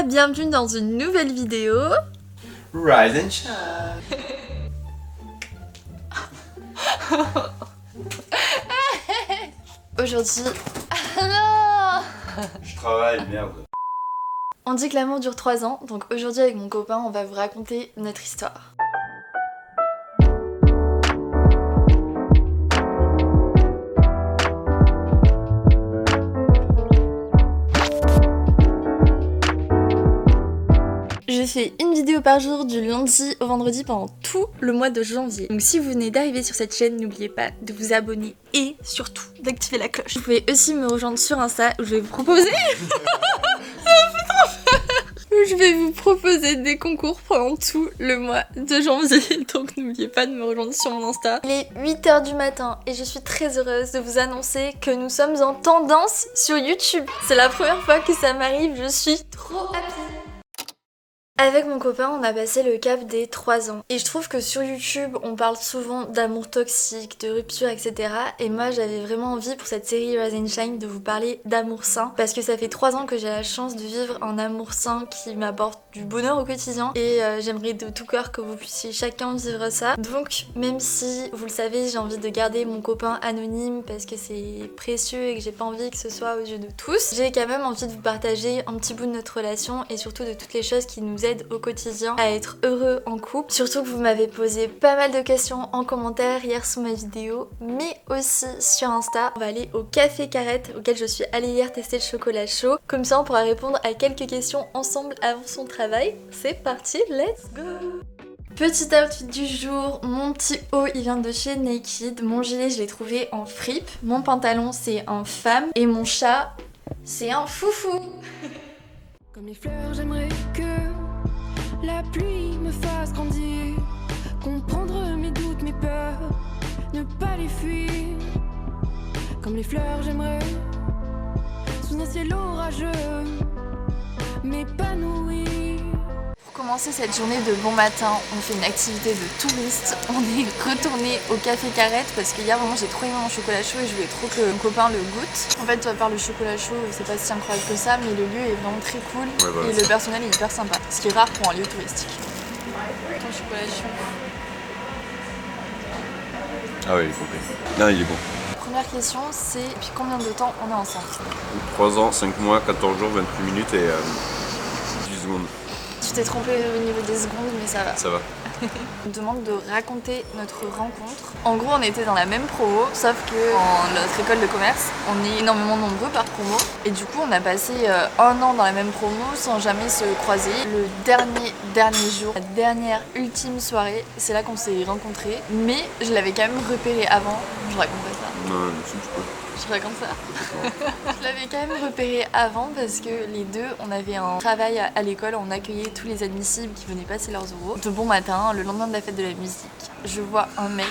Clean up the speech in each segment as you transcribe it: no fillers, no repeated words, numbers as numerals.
gars, bienvenue dans une nouvelle vidéo. Rise and shine. Aujourd'hui... Ah non, Je travaille, merde. on dit que l'amour dure 3 ans, donc aujourd'hui avec mon copain, on va vous raconter notre histoire. Je fais une vidéo par jour du lundi au vendredi pendant tout le mois de janvier. Donc si vous venez d'arriver sur cette chaîne, n'oubliez pas de vous abonner et surtout d'activer la cloche. Vous pouvez aussi me rejoindre sur Insta où je vais vous proposer... Je vais vous proposer des concours pendant tout le mois de janvier, donc n'oubliez pas de me rejoindre sur mon Insta. Il est 8h du matin et je suis très heureuse de vous annoncer que nous sommes en tendance sur YouTube. C'est la première fois que ça m'arrive, je suis trop happy. Avec mon copain, on a passé le cap des 3 ans. Et je trouve que sur YouTube, on parle souvent d'amour toxique, de rupture, etc. Et moi, j'avais vraiment envie pour cette série Rise and Shine de vous parler d'amour sain. Parce que ça fait 3 ans que j'ai la chance de vivre un amour sain qui m'apporte du bonheur au quotidien. Et j'aimerais de tout cœur que vous puissiez chacun vivre ça. Donc, même si, vous le savez, j'ai envie de garder mon copain anonyme parce que c'est précieux et que j'ai pas envie que ce soit aux yeux de tous, j'ai quand même envie de vous partager un petit bout de notre relation et surtout de toutes les choses qui nous aident au quotidien à être heureux en couple. Surtout que vous m'avez posé pas mal de questions en commentaire hier sous ma vidéo, mais aussi sur Insta. On va aller au Café Carrette auquel je suis allée hier tester le chocolat chaud. Comme ça on pourra répondre à quelques questions ensemble avant son travail. C'est parti, let's go! Petit outfit du jour, mon petit haut il vient de chez Naked, mon gilet je l'ai trouvé en fripe, mon pantalon c'est un femme et mon chat c'est un foufou. Comme les fleurs, j'aimerais que la pluie me fasse grandir, comprendre mes doutes, mes peurs, ne pas les fuir. Comme les fleurs, j'aimerais sous un ciel orageux m'épanouir. Pour commencer cette journée de bon matin, on fait une activité de touriste. On est retourné au Café Carrette parce qu'hier vraiment j'ai trop aimé mon chocolat chaud et je voulais trop que mon copain le goûte. En fait, à part le chocolat chaud, c'est pas si incroyable que ça, mais le lieu est vraiment très cool et le personnel est hyper sympa, ce qui est rare pour un lieu touristique. Ton chocolat chaud. Ah oui, il est compris. Non, il est bon. Première question, c'est depuis combien de temps on est ensemble? 3 ans, 5 mois, 14 jours, 28 minutes et 10 secondes. Tu t'es trompé au niveau des secondes, mais ça va. Ça va. On me demande de raconter notre rencontre. En gros, on était dans la même promo, sauf que dans notre école de commerce, on est énormément nombreux par promo. Et du coup, on a passé 1 an dans la même promo sans jamais se croiser. Le dernier jour, la dernière ultime soirée, c'est là qu'on s'est rencontrés. Mais je l'avais quand même repéré avant. Je raconte pas ça. Non, si tu peux. Je raconte ça. Je l'avais quand même repéré avant parce que les deux, on avait un travail à l'école, on accueillait tous les admissibles qui venaient passer leurs oraux. De bon matin, le lendemain de la fête de la musique, je vois un mec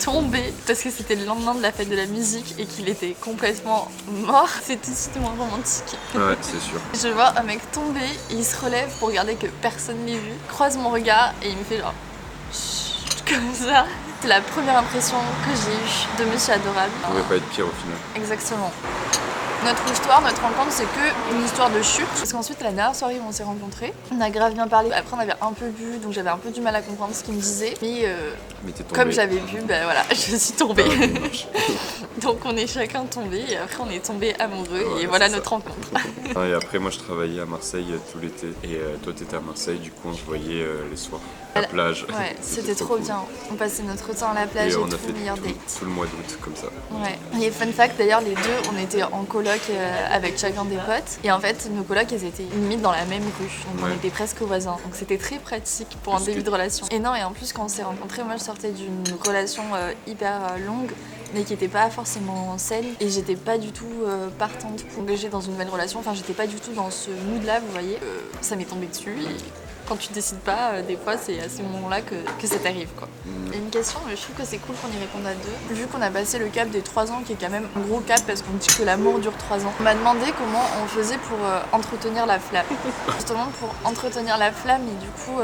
tomber parce que c'était le lendemain de la fête de la musique et qu'il était complètement mort. C'est tout de suite moins romantique. Ouais, c'est sûr. Je vois un mec tomber, il se relève pour regarder que personne l'ait vu, croise mon regard et il me fait genre chut, comme ça. C'est la première impression que j'ai eue de Monsieur Adorable. Ça pouvait pas être pire au final. Exactement. Notre histoire, notre rencontre, c'est que une histoire de chute. Parce qu'ensuite, la dernière soirée où on s'est rencontrés, on a grave bien parlé. Après, on avait un peu bu, donc j'avais un peu du mal à comprendre ce qu'il me disait. Mais comme j'avais bu, ben voilà, je suis tombée. Donc on est chacun tombé et après on est tombé amoureux et voilà notre rencontre. Et après, moi je travaillais à Marseille tout l'été et toi t'étais à Marseille, du coup on se voyait les soirs à la plage. Ouais, c'était trop bien. On passait notre temps à la plage et on a tout, fait meilleur tout date. le mois d'août comme ça. Ouais. Et fun fact d'ailleurs, les deux, on était en coloc avec chacun des potes. Et en fait, nos colocs, elles étaient limite dans la même rue. Donc on était presque voisins. Donc c'était très pratique pour un début de relation. Et non, et en plus, quand on s'est rencontrés, moi je sortais d'une relation hyper longue, mais qui n'était pas forcément saine. Et j'étais pas du tout partante pour engager dans une nouvelle relation. Enfin, j'étais pas du tout dans ce mood-là, vous voyez. Ça m'est tombé dessus et quand tu décides pas, des fois c'est à ces moments-là que ça t'arrive quoi. Il y a une question, mais je trouve que c'est cool qu'on y réponde à deux. Vu qu'on a passé le cap des 3 ans, qui est quand même un gros cap parce qu'on dit que l'amour dure 3 ans, on m'a demandé comment on faisait pour entretenir la flamme. Justement pour entretenir la flamme et du coup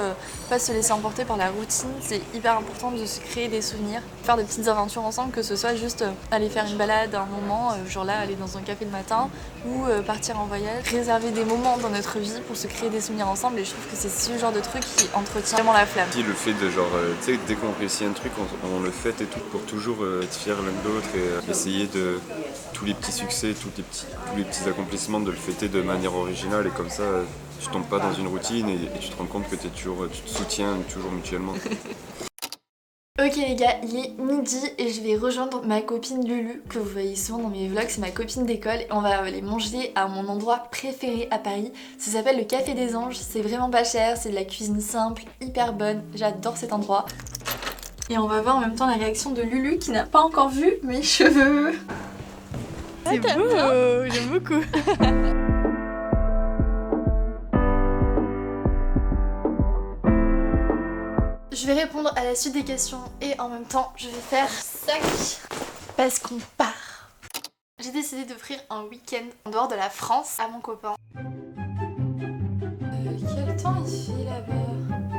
pas se laisser emporter par la routine, c'est hyper important de se créer des souvenirs, faire de petites aventures ensemble, que ce soit juste aller faire une balade à un moment, genre là aller dans un café le matin ou partir en voyage, réserver des moments dans notre vie pour se créer des souvenirs ensemble et je trouve que c'est ce genre de truc qui entretient vraiment la flamme. Le fait de genre, tu sais, dès qu'on réussit un truc, on le fait et tout pour toujours être fiers l'un de l'autre et essayer de tous les petits succès, tous les petits accomplissements, de le fêter de manière originale et comme ça, tu tombes pas dans une routine et tu te rends compte que tu te soutiens toujours mutuellement. Ok les gars, il est midi et je vais rejoindre ma copine Lulu, que vous voyez souvent dans mes vlogs, c'est ma copine d'école. On va aller manger à mon endroit préféré à Paris, ça s'appelle le Café des Anges, c'est vraiment pas cher, c'est de la cuisine simple, hyper bonne, j'adore cet endroit. Et on va voir en même temps la réaction de Lulu qui n'a pas encore vu mes cheveux. C'est beau, j'aime beaucoup. Je vais répondre à la suite des questions et en même temps je vais faire sac parce qu'on part. J'ai décidé d'offrir un week-end en dehors de la France à mon copain. Quel temps il fait là-bas?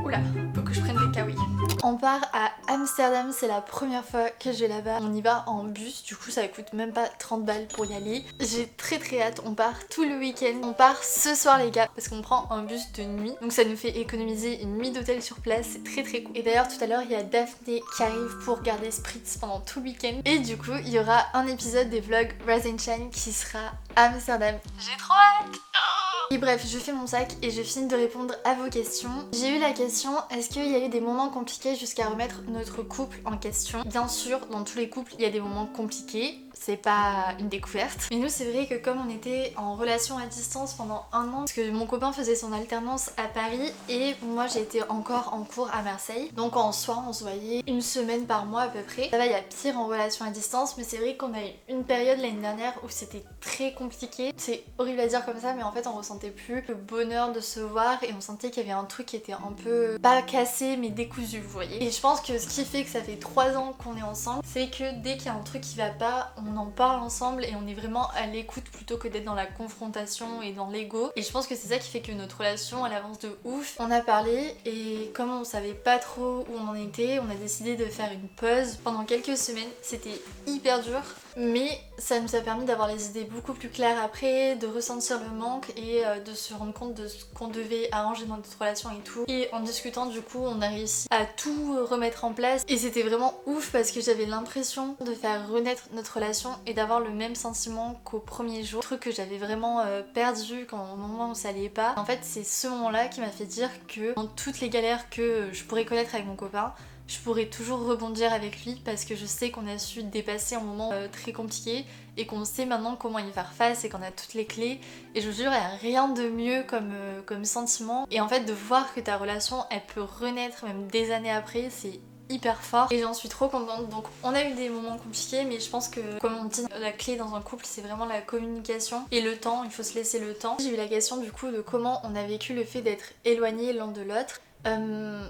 Oula, faut que je prenne des kawaii. On part à Amsterdam, c'est la première fois que je vais là-bas. On y va en bus, du coup ça coûte même pas 30 balles pour y aller. J'ai très hâte, on part tout le week-end. On part ce soir les gars, parce qu'on prend un bus de nuit. Donc ça nous fait économiser une nuit d'hôtel sur place, c'est très cool. Et d'ailleurs tout à l'heure il y a Daphné qui arrive pour garder Spritz pendant tout le week-end. Et du coup il y aura un épisode des vlogs Rise and Shine qui sera à Amsterdam. J'ai trop hâte. Et bref, je fais mon sac et je finis de répondre à vos questions. J'ai eu la question, est-ce qu'il y a eu des moments compliqués jusqu'à remettre notre couple en question? Bien sûr, dans tous les couples, il y a des moments compliqués. C'est pas une découverte. Mais nous, c'est vrai que comme on était en relation à distance pendant 1 an, parce que mon copain faisait son alternance à Paris et moi j'étais encore en cours à Marseille. Donc en soi, on se voyait 1 semaine par mois à peu près. Ça va, il y a pire en relation à distance, mais c'est vrai qu'on a eu une période l'année dernière où c'était très compliqué. C'est horrible à dire comme ça, mais en fait on ressentait plus le bonheur de se voir et on sentait qu'il y avait un truc qui était un peu, pas cassé, mais décousu, vous voyez. Et je pense que ce qui fait que ça fait 3 ans qu'on est ensemble, c'est que dès qu'il y a un truc qui va pas, on en parle ensemble et on est vraiment à l'écoute plutôt que d'être dans la confrontation et dans l'ego. Et je pense que c'est ça qui fait que notre relation elle avance de ouf. On a parlé et comme on savait pas trop où on en était, on a décidé de faire une pause pendant quelques semaines. C'était hyper dur, mais ça nous a permis d'avoir les idées beaucoup plus claires après, de ressentir le manque et de se rendre compte de ce qu'on devait arranger dans notre relation et tout. Et en discutant du coup on a réussi à tout remettre en place et c'était vraiment ouf parce que j'avais l'impression de faire renaître notre relation et d'avoir le même sentiment qu'au premier jour. Truc que j'avais vraiment perdu au moment où ça allait pas. En fait c'est ce moment là qui m'a fait dire que dans toutes les galères que je pourrais connaître avec mon copain, je pourrais toujours rebondir avec lui parce que je sais qu'on a su dépasser un moment très compliqué et qu'on sait maintenant comment y faire face et qu'on a toutes les clés. Et je vous jure, il n'y a rien de mieux comme sentiment. Et en fait, de voir que ta relation, elle peut renaître même des années après, c'est hyper fort et j'en suis trop contente. Donc on a eu des moments compliqués, mais je pense que comme on dit, la clé dans un couple c'est vraiment la communication et le temps, il faut se laisser le temps. J'ai eu la question du coup de comment on a vécu le fait d'être éloignés l'un de l'autre.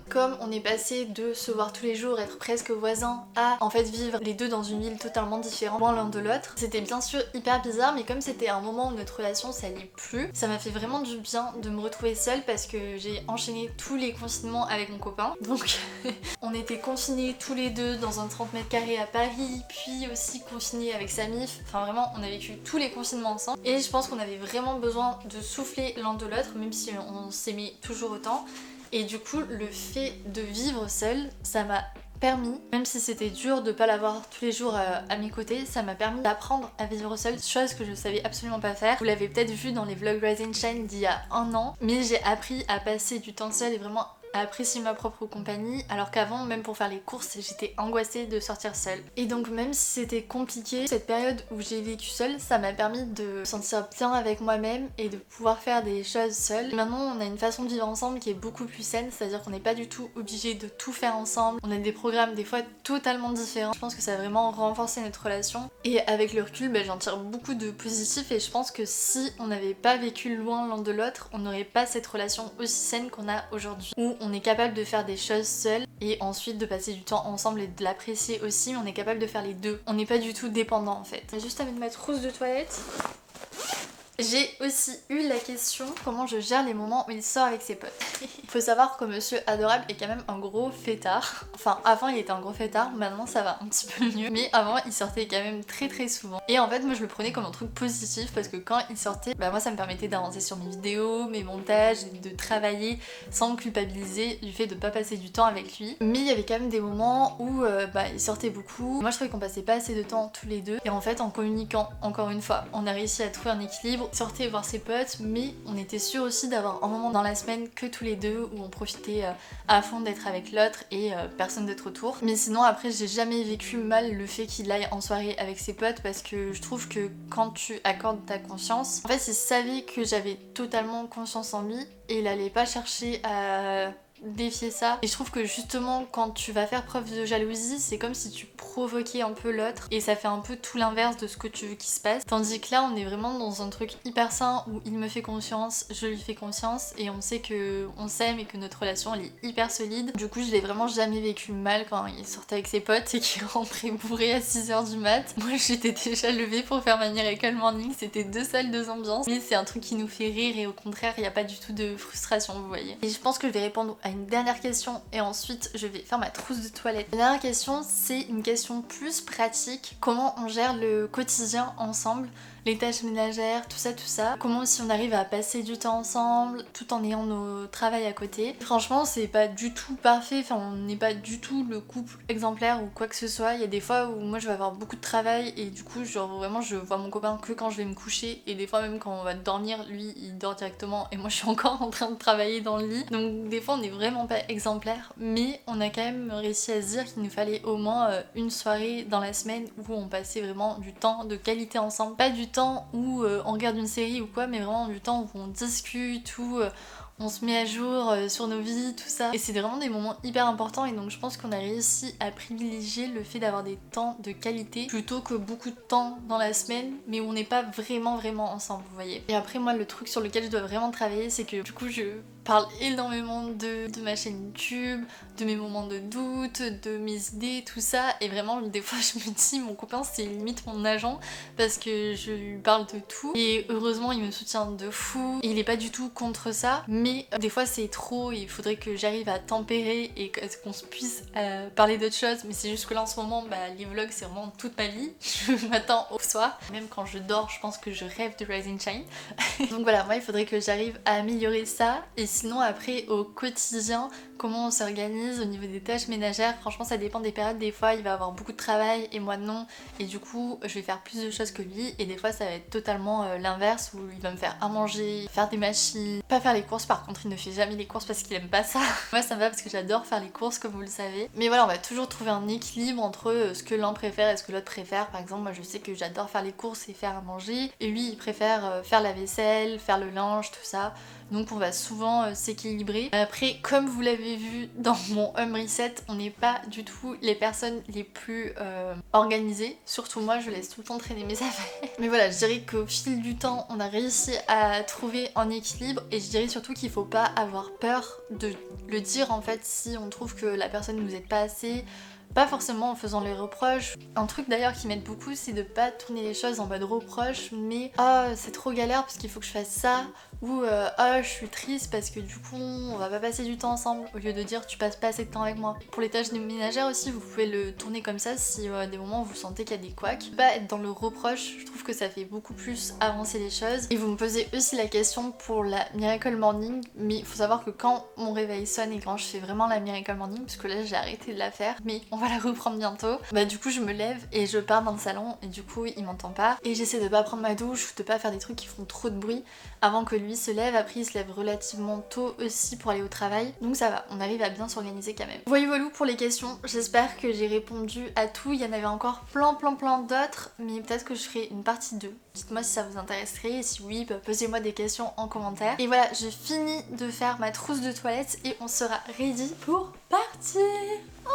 Comme on est passé de se voir tous les jours, être presque voisins, à en fait vivre les deux dans une ville totalement différente, loin l'un de l'autre, c'était bien sûr hyper bizarre, mais comme c'était un moment où notre relation ça allait plus, ça m'a fait vraiment du bien de me retrouver seule parce que j'ai enchaîné tous les confinements avec mon copain. Donc on était confinés tous les deux dans un 30 mètres carrés à Paris, puis aussi confinés avec sa mif, enfin vraiment on a vécu tous les confinements ensemble et je pense qu'on avait vraiment besoin de souffler l'un de l'autre, même si on s'aimait toujours autant. Et du coup, le fait de vivre seule, ça m'a permis, même si c'était dur de pas l'avoir tous les jours à mes côtés, ça m'a permis d'apprendre à vivre seule, chose que je savais absolument pas faire. Vous l'avez peut-être vu dans les vlogs Rise and Shine d'il y a 1 an, mais j'ai appris à passer du temps seul et vraiment à apprécier ma propre compagnie, alors qu'avant, même pour faire les courses, j'étais angoissée de sortir seule. Et donc même si c'était compliqué, cette période où j'ai vécu seule, ça m'a permis de me sentir bien avec moi-même et de pouvoir faire des choses seule. Maintenant, on a une façon de vivre ensemble qui est beaucoup plus saine, c'est-à-dire qu'on n'est pas du tout obligé de tout faire ensemble. On a des programmes des fois totalement différents. Je pense que ça a vraiment renforcé notre relation. Et avec le recul, j'en tire beaucoup de positif et je pense que si on n'avait pas vécu loin l'un de l'autre, on n'aurait pas cette relation aussi saine qu'on a aujourd'hui. Où on est capable de faire des choses seuls et ensuite de passer du temps ensemble et de l'apprécier aussi, mais on est capable de faire les deux. On n'est pas du tout dépendant en fait. Juste avec ma trousse de toilette. J'ai aussi eu la question comment je gère les moments où il sort avec ses potes. Il faut savoir que monsieur adorable est quand même un gros fêtard. Enfin avant il était un gros fêtard, maintenant ça va un petit peu mieux. Mais avant il sortait quand même très souvent. Et en fait moi je le prenais comme un truc positif parce que quand il sortait, moi ça me permettait d'avancer sur mes vidéos, mes montages, de travailler sans me culpabiliser du fait de pas passer du temps avec lui. Mais il y avait quand même des moments où il sortait beaucoup. Moi je trouvais qu'on passait pas assez de temps tous les deux. Et en fait en communiquant encore une fois, on a réussi à trouver un équilibre. Sortait voir ses potes, mais on était sûr aussi d'avoir un moment dans la semaine que tous les deux où on profitait à fond d'être avec l'autre et personne d'autre autour. Mais sinon après j'ai jamais vécu mal le fait qu'il aille en soirée avec ses potes parce que je trouve que quand tu accordes ta confiance, en fait il savait que j'avais totalement confiance en lui et il allait pas chercher à défier ça. Et je trouve que justement quand tu vas faire preuve de jalousie, c'est comme si tu provoquais un peu l'autre et ça fait un peu tout l'inverse de ce que tu veux qu'il se passe. Tandis que là on est vraiment dans un truc hyper sain où il me fait confiance, je lui fais confiance et on sait que on s'aime et que notre relation elle est hyper solide. Du coup je l'ai vraiment jamais vécu mal quand il sortait avec ses potes et qu'il rentrait bourré à 6h du mat. Moi j'étais déjà levée pour faire ma Miracle Morning, c'était 2 salles, 2 ambiances. Mais c'est un truc qui nous fait rire et au contraire il n'y a pas du tout de frustration, vous voyez. Et je pense que je vais répondre à une dernière question et ensuite je vais faire ma trousse de toilette. La dernière question c'est une question plus pratique. Comment on gère le quotidien ensemble, les tâches ménagères, tout ça. Comment aussi on arrive à passer du temps ensemble tout en ayant nos travails à côté. Franchement c'est pas du tout parfait, enfin on n'est pas du tout le couple exemplaire ou quoi que ce soit. Il y a des fois où moi je vais avoir beaucoup de travail et du coup genre vraiment je vois mon copain que quand je vais me coucher et des fois même quand on va dormir lui il dort directement et moi je suis encore en train de travailler dans le lit. Donc des fois on n'est vraiment pas exemplaire mais on a quand même réussi à se dire qu'il nous fallait au moins une soirée dans la semaine où on passait vraiment du temps de qualité ensemble. Pas du temps où on regarde une série ou quoi, mais vraiment du temps où on discute, où on se met à jour sur nos vies, tout ça. Et c'est vraiment des moments hyper importants et donc je pense qu'on a réussi à privilégier le fait d'avoir des temps de qualité plutôt que beaucoup de temps dans la semaine mais où on n'est pas vraiment ensemble, vous voyez. Et après moi le truc sur lequel je dois vraiment travailler c'est que du coup je parle énormément de ma chaîne YouTube, de mes moments de doute, de mes idées, tout ça et vraiment des fois je me dis mon copain c'est limite mon agent parce que je lui parle de tout et heureusement il me soutient de fou et il est pas du tout contre ça mais des fois c'est trop et il faudrait que j'arrive à tempérer et qu'on se puisse parler d'autres choses mais c'est juste que là en ce moment les vlogs c'est vraiment toute ma vie. Je m'attends au soir, même quand je dors je pense que je rêve de Rise and Shine. Donc voilà, moi il faudrait que j'arrive à améliorer ça et sinon après au quotidien comment on s'organise au niveau des tâches ménagères, franchement ça dépend des périodes, des fois il va avoir beaucoup de travail et moi non et du coup je vais faire plus de choses que lui et des fois ça va être totalement l'inverse où il va me faire à manger, faire des machines, pas faire les courses par contre il ne fait jamais les courses parce qu'il aime pas ça. Moi ça me va parce que j'adore faire les courses comme vous le savez mais voilà on va toujours trouver un équilibre entre ce que l'un préfère et ce que l'autre préfère. Par exemple moi je sais que j'adore faire les courses et faire à manger et lui il préfère faire la vaisselle, faire le linge, tout ça. Donc on va souvent s'équilibrer. Après comme vous l'avez vu dans mon home reset, on n'est pas du tout les personnes les plus organisées. Surtout moi je laisse tout le temps traîner mes affaires. Mais voilà je dirais qu'au fil du temps on a réussi à trouver un équilibre et je dirais surtout qu'il faut pas avoir peur de le dire en fait si on trouve que la personne ne nous aide pas assez. Pas forcément en faisant les reproches. Un truc d'ailleurs qui m'aide beaucoup c'est de pas tourner les choses en mode reproche mais c'est trop galère parce qu'il faut que je fasse ça ou je suis triste parce que du coup on va pas passer du temps ensemble au lieu de dire tu passes pas assez de temps avec moi. Pour les tâches ménagères aussi vous pouvez le tourner comme ça si à des moments où vous sentez qu'il y a des couacs. Pas être dans le reproche, je trouve que ça fait beaucoup plus avancer les choses. Et vous me posez aussi la question pour la Miracle Morning mais il faut savoir que quand mon réveil sonne et quand je fais vraiment la Miracle Morning parce que là j'ai arrêté de la faire mais on va la reprendre bientôt. Du coup je me lève et je pars dans le salon et du coup il m'entend pas et j'essaie de pas prendre ma douche ou de pas faire des trucs qui font trop de bruit avant que lui lui se lève, après il se lève relativement tôt aussi pour aller au travail. Donc ça va, on arrive à bien s'organiser quand même. Voilà pour les questions, j'espère que j'ai répondu à tout. Il y en avait encore plein d'autres, mais peut-être que je ferai une partie 2. Dites-moi si ça vous intéresserait et si oui, posez-moi des questions en commentaire. Et voilà, je finis de faire ma trousse de toilette et on sera ready pour partir. Oh,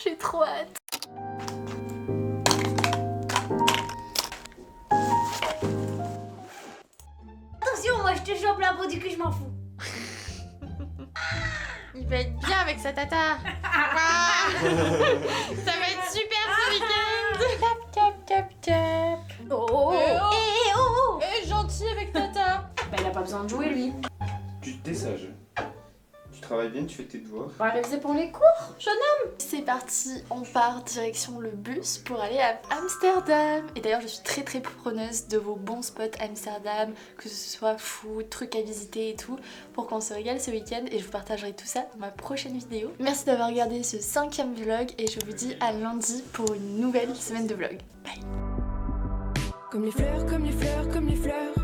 j'ai trop hâte. Attention, moi je te chope la peau, du coup je m'en fous. Il va être bien avec sa tata. Wow. Ça va être super ce week-end. Cap. Oh, Gentil avec tata. Bah il a pas besoin de jouer lui. T'es sage. Tu travailles bien, tu fais tes devoirs. On va réviser pour les cours, jeune homme. C'est parti, on part direction le bus pour aller à Amsterdam. Et d'ailleurs je suis très preneuse de vos bons spots à Amsterdam, que ce soit food, trucs à visiter et tout, pour qu'on se régale ce week-end et je vous partagerai tout ça dans ma prochaine vidéo. Merci d'avoir regardé ce 5e vlog et je vous dis à lundi pour une nouvelle semaine de vlog. Bye. Comme les fleurs, comme les fleurs, comme les fleurs.